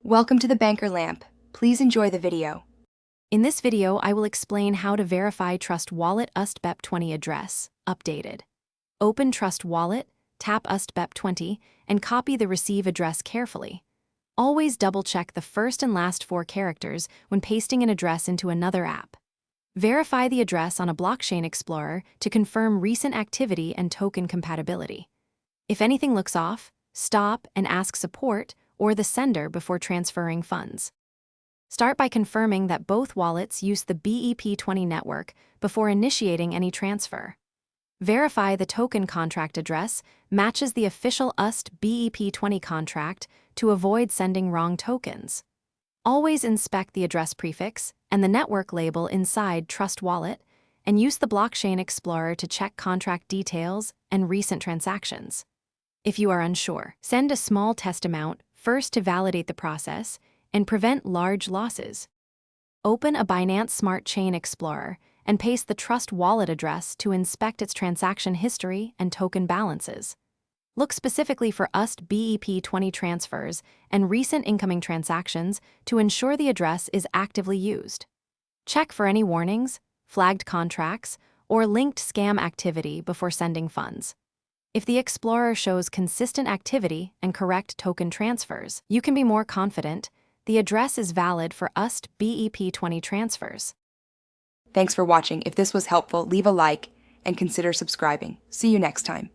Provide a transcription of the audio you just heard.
Welcome to the Banker Lamp. Please enjoy the video. In this video, I will explain how to verify Trust Wallet Usdt Bep20 address, updated. Open Trust Wallet, tap Usdt Bep20, and copy the receive address carefully. Always double-check the first and last 4 characters when pasting an address into another app. Verify the address on a blockchain explorer to confirm recent activity and token compatibility. If anything looks off, stop and ask support or the sender before transferring funds. Start by confirming that both wallets use the Bep20 network before initiating any transfer. Verify the token contract address matches the official Usdt Bep20 contract to avoid sending wrong tokens. Always inspect the address prefix and the network label inside Trust Wallet, and use the Blockchain Explorer to check contract details and recent transactions. If you are unsure, send a small test amount first to validate the process and prevent large losses. Open a Binance Smart Chain Explorer and paste the Trust Wallet address to inspect its transaction history and token balances. Look specifically for Usdt Bep20 transfers and recent incoming transactions to ensure the address is actively used. Check for any warnings, flagged contracts, or linked scam activity before sending funds. If the Explorer shows consistent activity and correct token transfers, you can be more confident the address is valid for Usdt Bep20 transfers. Thanks for watching. If this was helpful, leave a like and consider subscribing. See you next time.